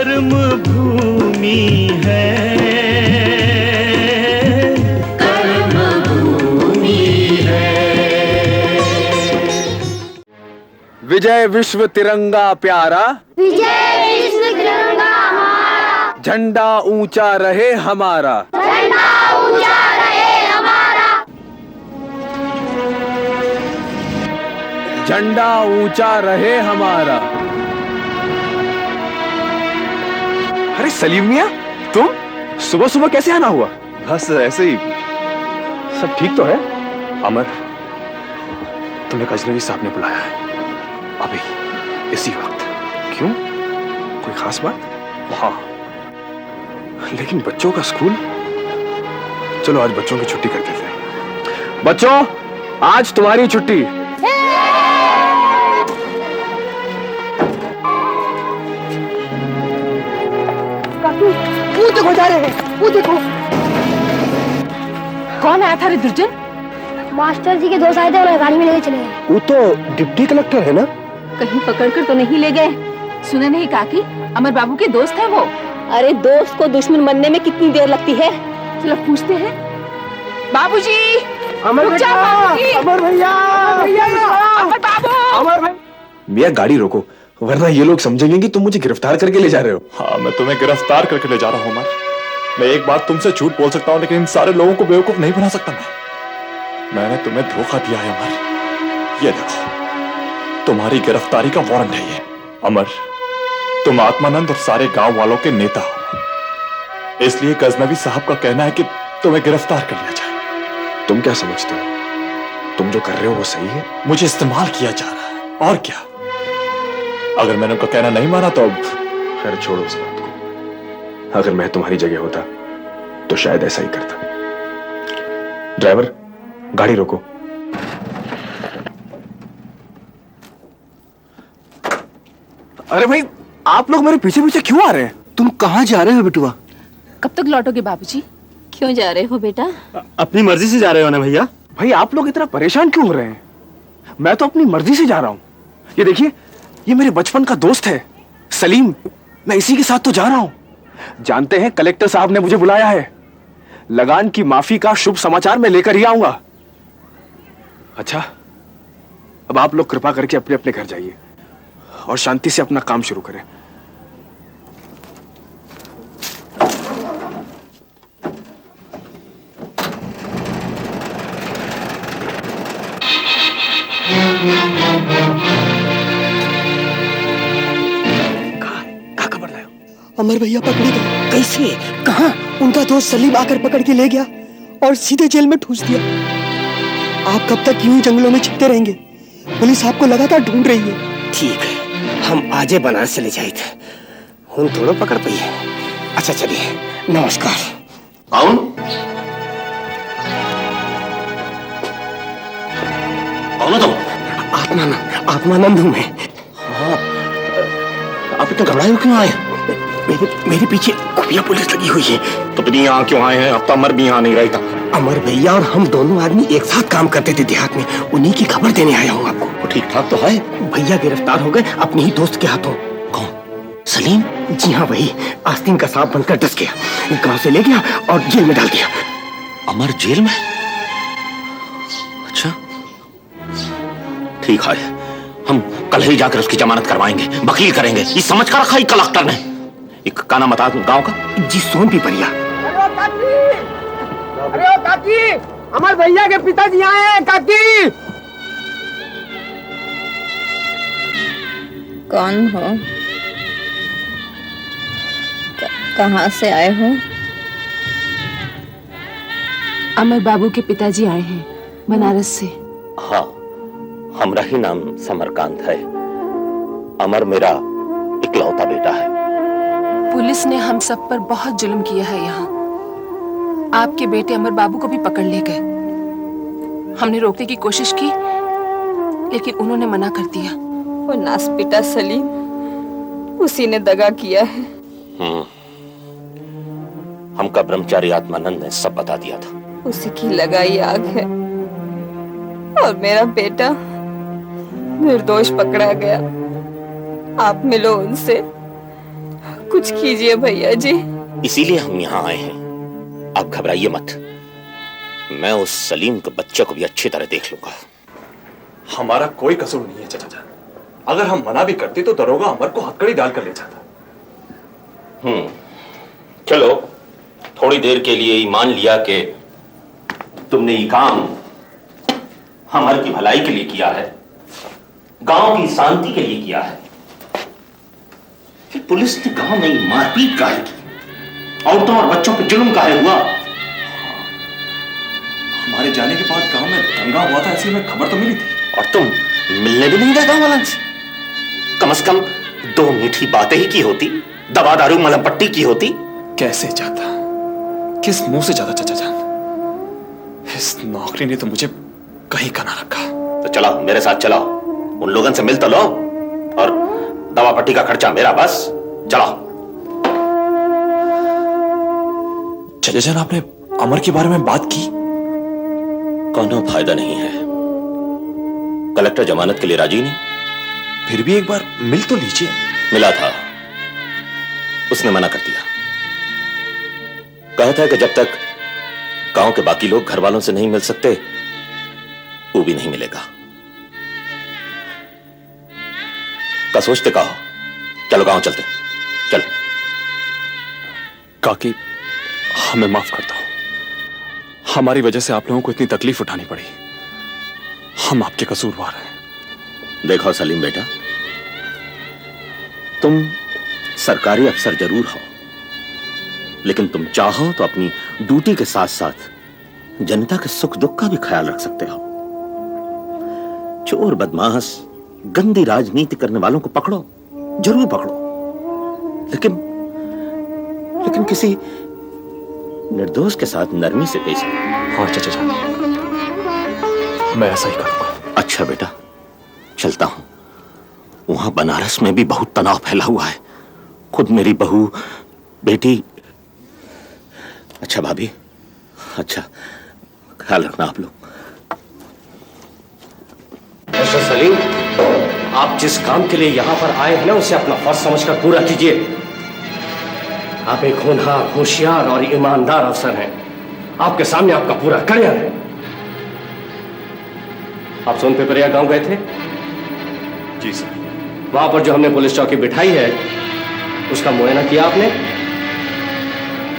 कर्म भूमि है, कर्म भूमि है। विजय विश्व तिरंगा प्यारा, विजय विश्व तिरंगा हमारा, झंडा ऊंचा रहे हमारा, झंडा ऊंचा रहे हमारा, झंडा ऊंचा रहे हमारा। अरे सलीम मियां, तुम सुबह सुबह कैसे आना हुआ? बस ऐसे ही। सब ठीक तो है? अमर, तुम्हें गजनवी साहब ने बुलाया है अभी इसी वक्त। क्यों? कोई खास बात? हाँ, लेकिन बच्चों का स्कूल। चलो आज बच्चों की छुट्टी कर देते हैं। बच्चों, आज तुम्हारी छुट्टी। वो देखो जा रहे हैं, वो देखो। कौन आया था रे दुर्जन? मास्टर जी के दोस्त आए थे, उन्हें गाड़ी में लेके चले गए। वो तो डिप्टी कलेक्टर है ना? कहीं पकड़कर तो नहीं ले गए? सुने नहीं काकी, अमर बाबू के दोस्त है वो। अरे दोस्त को दुश्मन बनने में कितनी देर लगती है? चलो पूछते हैं। बाबूजी, अमर रुक जाओ बाबूजी। अमर भैया, अमर बाबू। अमर भाई। मियां गाड़ी रोको, वरना ये लोग समझेंगे कि तुम मुझे गिरफ्तार करके ले जा रहे हो। हाँ, मैं तुम्हें गिरफ्तार करके ले जा रहा हूँ अमर। मैं एक बात तुमसे झूठ बोल सकता हूँ, लेकिन इन सारे लोगों को बेवकूफ नहीं बना सकता मैंने तुम्हें धोखा दिया है अमर। ये देखो, तुम्हारी गिरफ्तारी का वारंट है ये। अमर, तुम आत्मानंद और सारे गांव वालों के नेता हो, इसलिए गजनवी साहब का कहना है कि तुम्हें गिरफ्तार कर लिया जाए। तुम क्या समझते हो? तुम जो कर रहे हो वो सही है? मुझे इस्तेमाल किया जा रहा है, और क्या। अगर मैंने उनका कहना नहीं माना तो अब। खैर छोड़ो इस बात को। अगर मैं तुम्हारी जगह होता तो शायद ऐसा ही करता। ड्राइवर, गाड़ी रोको। अरे भाई, आप लोग मेरे पीछे पीछे क्यों आ रहे हैं? तुम कहाँ जा रहे हो बेटुआ? कब तक लौटोगे बाबूजी? क्यों जा रहे हो बेटा? अपनी मर्जी से जा रहे हो ना भैया? भाई आप लोग इतना परेशान क्यों हो रहे हैं? मैं तो अपनी मर्जी से जा रहा हूं। ये देखिए, ये मेरे बचपन का दोस्त है सलीम। मैं इसी के साथ तो जा रहा हूं। जानते हैं, कलेक्टर साहब ने मुझे बुलाया है। लगान की माफी का शुभ समाचार मैं लेकर ही आऊंगा। अच्छा, अब आप लोग कृपा करके अपने अपने घर जाइए और शांति से अपना काम शुरू करें। कहाँ खबर लाया? अमर भैया पकड़े गए। कैसे? कहाँ? उनका दोस्त सलीम आकर पकड़ के ले गया और सीधे जेल में ठूस दिया। आप कब तक यूं ही जंगलों में छिपते रहेंगे? पुलिस आपको लगातार ढूंढ रही है। ठीक है, हम आजे बनारस चले जाए थे, हम थोड़ा पकड़ पाई है। अच्छा चलिए, नमस्कार। कौन? कौन हो तुम? आत्मानंद हूँ मैं। हाँ, आप इतना घबराए क्यों आए? मेरे पीछे खुफिया पुलिस लगी हुई है। तो फिर यहाँ क्यों आए हैं? अब तो अमर भी यहाँ नहीं रहेगा। अमर भैया और हम दोनों आदमी एक साथ काम करते थे देहात में, उन्हीं की खबर देने आया हूँ आपको। वो ठीक ठाक तो है? भैया गिरफ्तार हो गए अपने ही दोस्त के हाथों। कौन? सलीम? जी हाँ, वही आस्तीन का सांप बनकर डस गया, गांव से ले गया और जेल में डाल दिया। अमर जेल में? अच्छा ठीक है, हम कल ही जाकर उसकी जमानत करवाएंगे, वकील करेंगे। ये समझ कर रखा ही कलेक्टर ने। एक का नाम बता गांव का? जी, सोन पिपरिया। अरे ओ काकी, अमर भैया के पिताजी आए हैं काकी। कौन हो? कहाँ से आए हो? अमर बाबू के पिताजी आए हैं बनारस से। हाँ, हमारा ही नाम समरकांत है। अमर मेरा इकलौता बेटा है। पुलिस ने हम सब पर बहुत जुल्म किया है यहाँ। आपके बेटे अमर बाबू को भी पकड़ ले गए। हमने रोकने की कोशिश की, लेकिन उन्होंने मना कर दिया। वो नासपिटा सलीम, उसी ने दगा किया है। हमका ब्रह्मचारी आत्मानंद ने सब बता दिया था। उसी की लगाई आग है और मेरा बेटा निर्दोष पकड़ा गया। आप मिलो उनसे, कुछ कीजिए भैया जी। इसीलिए हम यहाँ आए हैं। आप घबराइए मत, मैं उस सलीम के बच्चे को भी अच्छी तरह देख लूंगा। हमारा कोई कसूर नहीं है चाचा जान। अगर हम मना भी करते तो दरोगा अमर को हथकड़ी डालकर ले जाता। चलो, थोड़ी देर के लिए ही मान लिया कि तुमने ये काम अमर की भलाई के लिए किया है, गांव की शांति के लिए किया है। फिर पुलिस ने गांव में मारपीट काहे की, औरतों और बच्चों पर जुल्म काहे हुआ? हमारे जाने के बाद गांव में दंगा हुआ था, ऐसी हमें खबर तो मिली थी। और तुम मिलने भी नहीं गए गांव वालों से? कम से कम दो मीठी बातें ही की होती, दवा दारू मलहम पट्टी की होती। कैसे जाता, किस मुंह से जाता चाचा जान? इस नौकरी ने तो मुझे कहीं का ना रखा। तो चलाओ, मेरे साथ चलाओ, उन लोगों से मिल तो लो, और दवा पट्टी का खर्चा मेरा, बस चलाओ। चाचा जान, आपने अमर के बारे में बात की? कोनो फायदा नहीं है, कलेक्टर जमानत के लिए राजी नहीं। फिर भी एक बार मिल तो लीजिए। मिला था, उसने मना कर दिया। कहता है कि जब तक गांव के बाकी लोग घर वालों से नहीं मिल सकते, वो भी नहीं मिलेगा। का सोचते का हो? चलो गांव चलते, चल। काकी, हमें माफ कर दो, हमारी वजह से आप लोगों को इतनी तकलीफ उठानी पड़ी। हम आपके कसूरवार हैं। देखो सलीम बेटा, तुम सरकारी अफसर जरूर हो, लेकिन तुम चाहो तो अपनी ड्यूटी के साथ साथ जनता के सुख दुख का भी ख्याल रख सकते हो। चोर, बदमाश, गंदी राजनीति करने वालों को पकड़ो, जरूर पकड़ो, लेकिन किसी निर्दोष के साथ नरमी से पेश आओ। हाँ चाचा जान, मैं ऐसा ही करूंगा। अच्छा बेटा, चलता हूं। वहां बनारस में भी बहुत तनाव फैला हुआ है, खुद मेरी बहू, बेटी। अच्छा भाभी, अच्छा, ख्याल रखना आप लोग। मिस्टर सलीम, आप जिस काम के लिए यहाँ पर आए हैं ना, उसे अपना फर्ज समझकर पूरा कीजिए। आप एक होनहार, होशियार और ईमानदार अफसर हैं। आपके सामने आपका पूरा करियर है। आप सोन पिपरिया गांव गए थे? जी सर। वहां पर जो हमने पुलिस चौकी बिठाई है, उसका मुआयना किया आपने?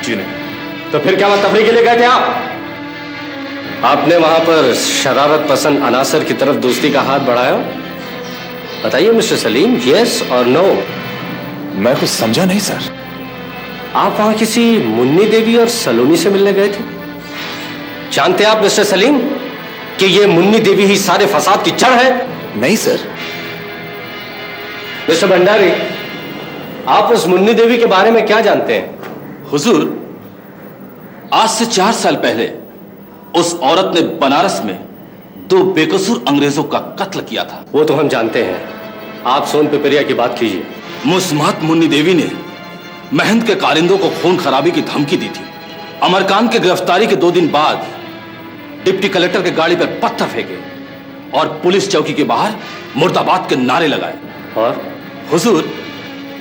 जी नहीं। तो फिर क्या वहां तफरीह के लिए गए थे आप? आपने वहां पर शरारत पसंद अनासर की तरफ दोस्ती का हाथ बढ़ाया? बताइए मिस्टर सलीम, यस और नो? मैं कुछ समझा नहीं सर। आप वहां किसी मुन्नी देवी और सलोनी से मिलने गए थे? जानते आप मिस्टर सलीम कि ये मुन्नी देवी ही सारे फसाद की जड़ है? नहीं सर। मिस्टर भंडारी, आप उस मुन्नी देवी के बारे में क्या जानते हैं? हुजूर, आज से 4 साल पहले उस औरत ने बनारस में 2 बेकसूर अंग्रेजों का कत्ल किया था। वो तो हम जानते हैं, आप सोन पिपरिया की बात कीजिए। मुस्मात मुन्नी देवी ने महंत के कारिंदों को खून खराबी की धमकी दी थी। अमरकान की गिरफ्तारी के 2 दिन बाद डिप्टी कलेक्टर के गाड़ी पर पत्थर फेंके और पुलिस चौकी के बाहर मुर्दाबाद के नारे लगाए। और हुजूर,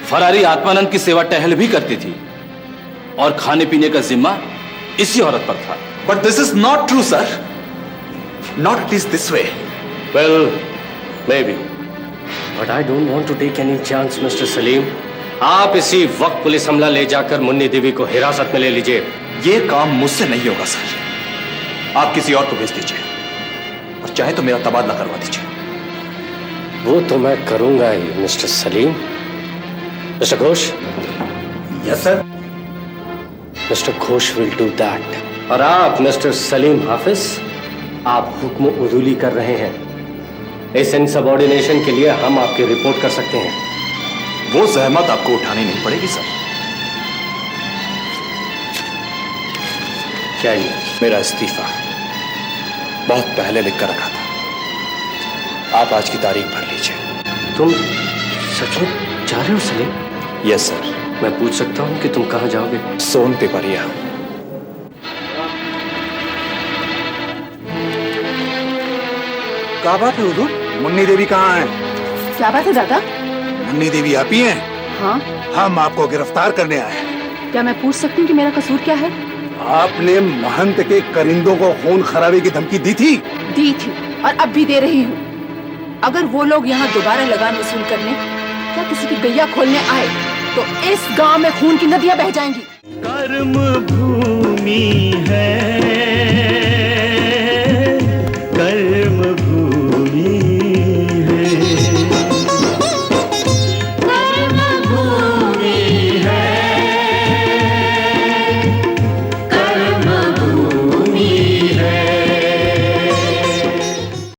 फरारी आत्मानंद की सेवा टहल भी करती थी और खाने पीने का जिम्मा इसी औरत पर था। But this is not true sir, not it is this way. Well, maybe, but I don't want to take any chance mister Salim. आप इसी वक्त पुलिस हमला ले जाकर मुन्नी देवी को हिरासत में ले लीजिए। ये काम मुझसे नहीं होगा सर, आप किसी और को भेज दीजिए, और चाहे तो मेरा तबादला करवा दीजिए। वो तो मैं करूंगा ही mister Salim. Mister Ghosh. Yes sir. Mister Ghosh will do that. और आप मिस्टर सलीम हाफिज, आप हुक्म उदूली कर रहे हैं। इस इनसबऑर्डिनेशन के लिए हम आपकी रिपोर्ट कर सकते हैं। वो जहमत आपको उठानी नहीं पड़ेगी सर। क्या ये? मेरा इस्तीफा बहुत पहले लिख कर रखा था, आप आज की तारीख भर लीजिए। तुम सच में जा रहे हो सलीम? Yes sir. मैं पूछ सकता हूँ कि तुम कहाँ जाओगे? सोन पिपरिया। क्या बात है हुजूर? मुन्नी देवी कहाँ है? क्या बात है दादा? मुन्नी देवी आप ही हैं? हाँ, हम आपको गिरफ्तार करने आए हैं। क्या मैं पूछ सकती हूँ कि मेरा कसूर क्या है? आपने महंत के करिंदों को खून खराबे की धमकी दी थी और अब भी दे रही हूँ। अगर वो लोग यहाँ दोबारा लगान वसूल करने या किसी की गैया खोलने आए तो इस गांव में खून की नदियां बह जाएंगी। कर्म भूमि है